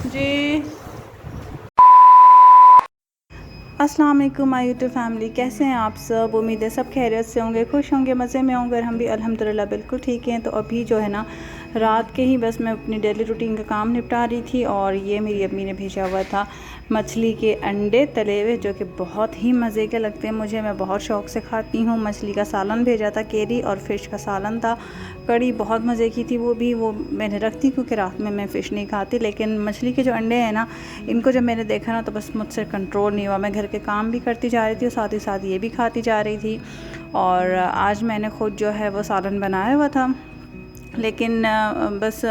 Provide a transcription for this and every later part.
जी अस्सलाम वालेकुम my YouTube family, कैसे हैं आप सब। उम्मीद है सब खैरियत से होंगे, खुश होंगे, मज़े में होंगे। हम भी अल्हम्दुलिल्लाह बिल्कुल ठीक हैं। तो अभी जो है ना रात के ही बस मैं अपनी डेली रूटीन का काम निपटा रही थी और ये मेरी अम्मी ने भेजा हुआ था मछली के अंडे तले हुए, जो कि बहुत ही मज़े के लगते हैं मुझे। मैं बहुत शौक़ से खाती हूँ। मछली का सालन भेजा था, केरी और फ़िश का सालन था। कड़ी बहुत मज़े की थी, वो मैंने रख दी क्योंकि रात में मैं फ़िश नहीं खाती। लेकिन मछली के जो अंडे हैं ना, इनको जब मैंने देखा ना तो बस मुझसे कंट्रोल नहीं हुआ। मैं घर के काम भी करती जा रही थी और साथ ही साथ ये भी खाती जा रही थी। और आज मैंने ख़ुद जो है वो सालन बनाया हुआ था, लेकिन बस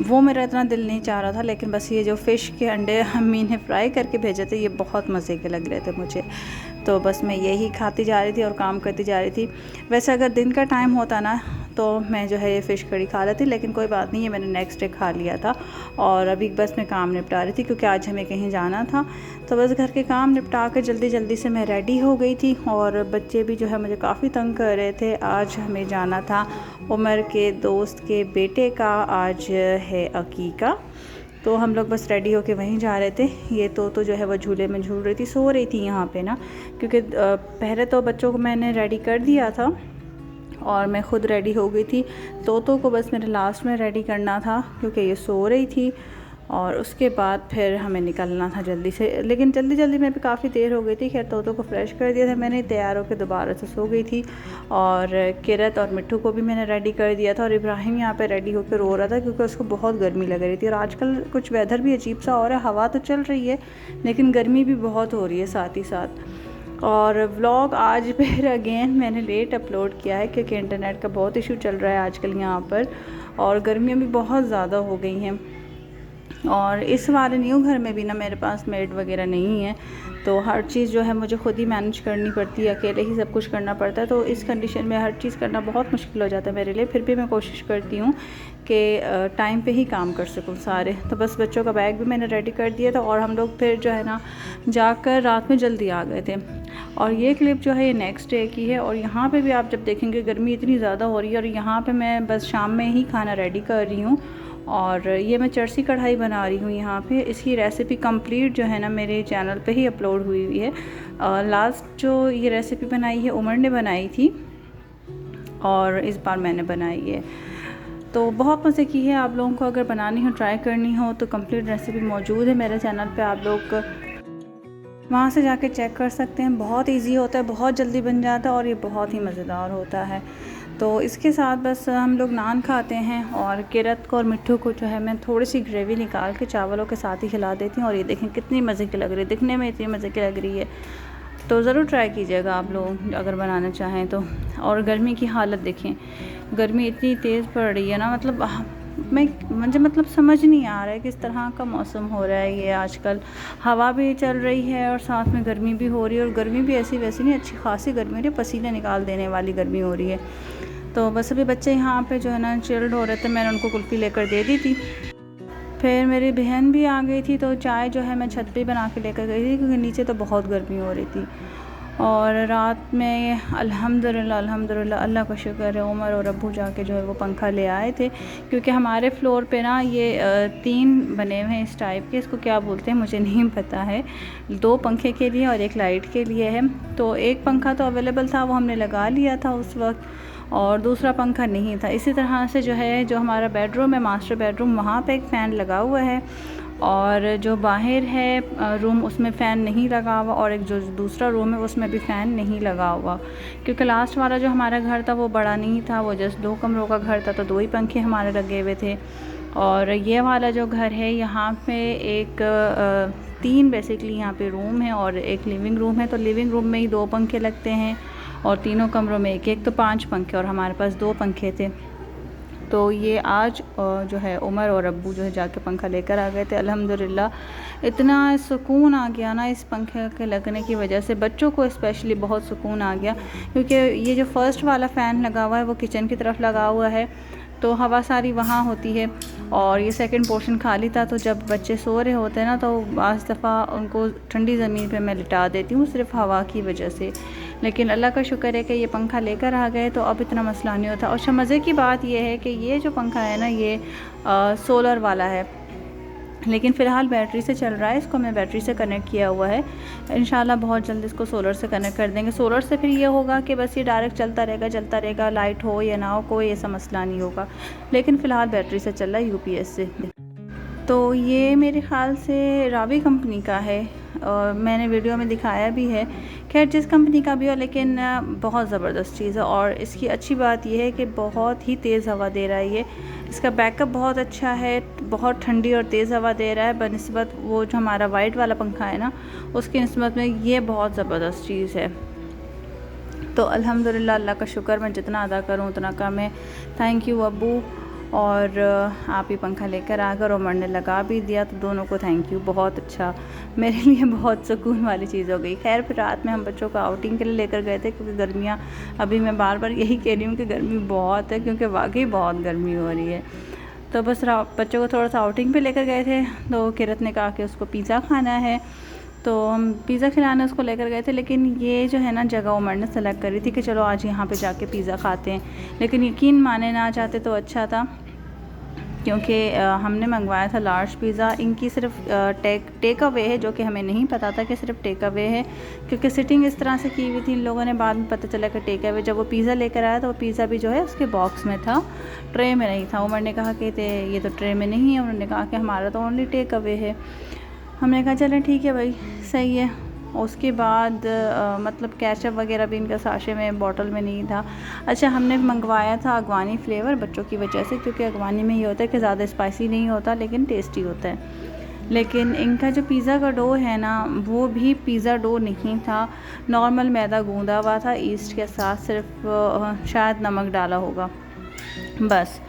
वो मेरा इतना दिल नहीं चाह रहा था। लेकिन बस ये जो फ़िश के अंडे अम्मी ने फ्राई करके भेजे थे, ये बहुत मज़े के लग रहे थे मुझे। तो बस मैं यही खाती जा रही थी और काम करती जा रही थी। वैसे अगर दिन का टाइम होता ना तो मैं जो है ये फ़िश कड़ी खा लेती, लेकिन कोई बात नहीं है, मैंने नेक्स्ट डे खा लिया था। और अभी बस मैं काम निपटा रही थी क्योंकि आज हमें कहीं जाना था। तो बस घर के काम निपटा कर जल्दी जल्दी से मैं रेडी हो गई थी। और बच्चे भी जो है मुझे काफ़ी तंग कर रहे थे। आज हमें जाना था उमर के दोस्त के बेटे का, आज है अकीका। तो हम लोग बस रेडी होके वहीं जा रहे थे। ये तो जो है वो झूले में झूल रही थी, सो रही थी यहाँ पे ना, क्योंकि पहले तो बच्चों को मैंने रेडी कर दिया था और मैं ख़ुद रेडी हो गई थी। तोतो को बस मेरे लास्ट में रेडी करना था क्योंकि ये सो रही थी। और उसके बाद फिर हमें निकलना था जल्दी से, लेकिन जल्दी में भी काफ़ी देर हो गई थी। खैर तोतो को फ्रेश कर दिया था मैंने, तैयार होकर दोबारा से सो गई थी। और किरत और मिट्ठू को भी मैंने रेडी कर दिया था। और इब्राहिम यहाँ पे रेडी होकर रो रहा था क्योंकि उसको बहुत गर्मी लग रही थी। और आजकल कुछ वेदर भी अजीब सा हो रहा है, हवा तो चल रही है लेकिन गर्मी भी बहुत हो रही है साथ ही साथ। और व्लॉग आज फिर अगेन मैंने लेट अपलोड किया है क्योंकि इंटरनेट का बहुत इशू चल रहा है आजकल यहाँ पर, और गर्मियाँ भी बहुत ज़्यादा हो गई हैं। और इस वाले न्यू घर में भी ना मेरे पास मेड वगैरह नहीं है, तो हर चीज़ जो है मुझे खुद ही मैनेज करनी पड़ती है, अकेले ही सब कुछ करना पड़ता है। तो इस कंडीशन में हर चीज़ करना बहुत मुश्किल हो जाता है मेरे लिए। फिर भी मैं कोशिश करती हूँ कि टाइम पे ही काम कर सकूँ सारे। तो बस बच्चों का बैग भी मैंने रेडी कर दिया था और हम लोग फिर जो है ना जाकर रात में जल्दी आ गए थे। और ये क्लिप जो है ये नेक्स्ट डे की है। और यहाँ पे भी आप जब देखेंगे गर्मी इतनी ज़्यादा हो रही है। और यहाँ पे मैं बस शाम में ही खाना रेडी कर रही हूँ। और ये मैं चरसी कढ़ाई बना रही हूँ यहाँ पे। इसकी रेसिपी कंप्लीट जो है ना मेरे चैनल पे ही अपलोड हुई हुई है। लास्ट जो ये रेसिपी बनाई है उमर ने बनाई थी और इस बार मैंने बनाई है। तो बहुत मज़े की है। आप लोगों को अगर बनानी हो, ट्राई करनी हो तो कंप्लीट रेसिपी मौजूद है मेरे चैनल पे, आप लोग वहाँ से जाके चेक कर सकते हैं। बहुत इजी होता है, बहुत जल्दी बन जाता है और ये बहुत ही मज़ेदार होता है। तो इसके साथ बस हम लोग नान खाते हैं। और किरत को और मिट्ठू को जो है मैं थोड़ी सी ग्रेवी निकाल के चावलों के साथ ही खिला देती हूँ। और ये देखें कितनी मज़े की लग रही है, दिखने में इतनी मज़े की लग रही है। तो ज़रूर ट्राई कीजिएगा आप लोग अगर बनाना चाहें तो। और गर्मी की हालत देखें, गर्मी इतनी तेज़ पड़ रही है ना, मतलब मुझे मतलब समझ नहीं आ रहा है किस तरह का मौसम हो रहा है ये आजकल। हवा भी चल रही है और साथ में गर्मी भी हो रही है। और गर्मी भी ऐसी वैसी नहीं, अच्छी खासी गर्मी हो रही है, पसीने निकाल देने वाली गर्मी हो रही है। तो बस अभी बच्चे यहाँ पे जो है ना चिल्ड हो रहे थे, मैंने उनको कुल्फ़ी लेकर दे दी थी। फिर मेरी बहन भी आ गई थी तो चाय जो है मैं छत पे बना के लेकर गई थी क्योंकि नीचे तो बहुत गर्मी हो रही थी। और रात में अल्हम्दुलिल्लाह अल्लाह का शुक्र है, उमर और अब्बू जाके जो है वो पंखा ले आए थे। क्योंकि हमारे फ्लोर पे ना ये 3 बने हुए हैं इस टाइप के, इसको क्या बोलते हैं मुझे नहीं पता है। 2 पंखे के लिए और 1 लाइट के लिए है। तो एक पंखा तो अवेलेबल था, वो हमने लगा लिया था उस वक्त, और दूसरा पंखा नहीं था। इसी तरह से जो है जो हमारा बेडरूम है, मास्टर बेडरूम, वहाँ पे एक फ़ैन लगा हुआ है। और जो बाहर है रूम, उसमें फ़ैन नहीं लगा हुआ। और एक जो दूसरा रूम है उसमें भी फ़ैन नहीं लगा हुआ, क्योंकि लास्ट वाला जो हमारा घर था वो बड़ा नहीं था, वो जस्ट 2 कमरों का घर था, तो 2 ही पंखे हमारे लगे हुए थे। और ये वाला जो घर है यहाँ पे 3 बेसिकली यहाँ पे रूम है और एक लिविंग रूम है। तो लिविंग रूम में ही 2 पंखे लगते हैं और तीनों कमरों में एक तो 5 पंखे, और हमारे पास 2 पंखे थे। तो ये आज जो है उमर और अब्बू जो है जाके पंखा लेकर आ गए थे। अल्हम्दुलिल्लाह इतना सुकून आ गया ना इस पंखे के लगने की वजह से, बच्चों को स्पेशली बहुत सुकून आ गया। क्योंकि ये जो फ़र्स्ट वाला फ़ैन लगा हुआ है वो किचन की तरफ लगा हुआ है, तो हवा सारी वहाँ होती है। और ये सेकंड पोर्शन खाली था, तो जब बच्चे सो रहे होते हैं ना तो बाज़ दफ़ा उनको ठंडी ज़मीन पे मैं लिटा देती हूँ सिर्फ हवा की वजह से। लेकिन अल्लाह का शुक्र है कि ये पंखा लेकर आ गए तो अब इतना मसला नहीं होता। और मज़े की बात यह है कि ये जो पंखा है ना ये सोलर वाला है, लेकिन फ़िलहाल बैटरी से चल रहा है। इसको मैं बैटरी से कनेक्ट किया हुआ है, इंशाल्लाह बहुत जल्द इसको सोलर से कनेक्ट कर देंगे। सोलर से फिर ये होगा कि बस ये डायरेक्ट चलता रहेगा, लाइट हो या ना हो कोई ऐसा मसला नहीं होगा। लेकिन फ़िलहाल बैटरी से चल रहा है यूपीएस से। तो ये मेरे ख़्याल से रावी कंपनी का है और मैंने वीडियो में दिखाया भी है। खैर जिस कंपनी का भी हो, लेकिन बहुत ज़बरदस्त चीज़ है। और इसकी अच्छी बात यह है कि बहुत ही तेज़ हवा दे रहा है ये। इसका बैकअप बहुत अच्छा है, बहुत ठंडी और तेज़ हवा दे रहा है बनिस्बत वो जो हमारा वाइट वाला पंखा है ना उसकी निस्बत में ये बहुत ज़बरदस्त चीज़ है। तो अल्हम्दुलिल्लाह, अल्लाह का शुक्र, मैं जितना अदा करूँ उतना कम है। थैंक यू अब्बू। और आप ही पंखा लेकर आकर उमर ने लगा भी दिया, तो दोनों को थैंक यू। बहुत अच्छा, मेरे लिए बहुत सुकून वाली चीज़ हो गई। खैर फिर रात में हम बच्चों को आउटिंग के लिए लेकर गए थे, क्योंकि गर्मियाँ, अभी मैं बार बार यही कह रही हूँ कि गर्मी बहुत है, क्योंकि वाकई बहुत गर्मी हो रही है। तो बस बच्चों को थोड़ा सा आउटिंग पे लेकर गए थे, तो किरत ने कहा कि उसको पिज़्ज़ा खाना है, तो हम पिज़्ज़ा खिलाने उसको लेकर गए थे। लेकिन ये जो है ना जगह उमर ने सेलेक्ट करी थी कि चलो आज यहाँ पे जाके पिज़्ज़ा खाते हैं, लेकिन यकीन माने ना चाहते तो अच्छा था, क्योंकि हमने मंगवाया था लार्ज पिज़्ज़ा। इनकी सिर्फ टेक अवे है, जो कि हमें नहीं पता था कि सिर्फ टेक अवे है, क्योंकि सिटिंग इस तरह से की हुई थी। इन लोगों ने बाद में पता चला कि टेक अवे। जब वो पिज़्ज़ा लेकर आया तो वो पिज़्ज़ा भी जो है उसके बॉक्स में था, ट्रे में नहीं था। उमर ने कहा कि ये तो ट्रे में नहीं है। उन्होंने कहा कि हमारा तो ओनली टेक अवे है। हमने कहा चलें ठीक है भाई, सही है। उसके बाद मतलब केचप वगैरह भी इनका साशे में, बॉटल में नहीं था। अच्छा, हमने मंगवाया था अगवानी फ्लेवर बच्चों की वजह से, क्योंकि अगवानी में ये होता है कि ज़्यादा स्पाइसी नहीं होता लेकिन टेस्टी होता है। लेकिन इनका जो पिज़्ज़ा का डो है ना वो भी पिज़्ज़ा डो नहीं था, नॉर्मल मैदा गूंदा हुआ था ईस्ट के साथ, सिर्फ शायद नमक डाला होगा बस,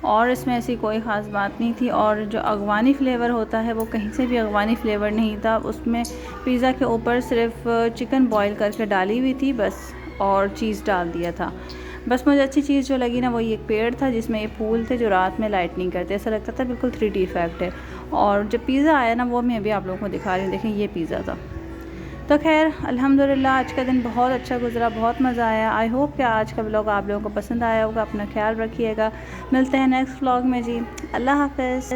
और इसमें ऐसी कोई ख़ास बात नहीं थी। और जो अगवानी फ्लेवर होता है वो कहीं से भी अगवानी फ्लेवर नहीं था। उसमें पिज़्ज़ा के ऊपर सिर्फ चिकन बॉईल करके डाली हुई थी बस, और चीज़ डाल दिया था बस। मुझे अच्छी चीज़ जो लगी ना वो एक पेड़ था जिसमें ये फूल थे जो रात में लाइटनिंग करते, ऐसा लगता था बिल्कुल 3D इफ़ेक्ट है। और जो पिज़्ज़ा आया ना वो मैं अभी आप लोगों को दिखा रही हूँ, देखें ये पिज़्ज़ा था। तो खैर अल्हम्दुलिल्लाह आज का दिन बहुत अच्छा गुजरा, बहुत मज़ा आया। आई होप कि आज का व्लॉग आप लोगों को पसंद आया होगा। अपना ख्याल रखिएगा, मिलते हैं नेक्स्ट व्लॉग में जी। अल्लाह हाफ़िज़।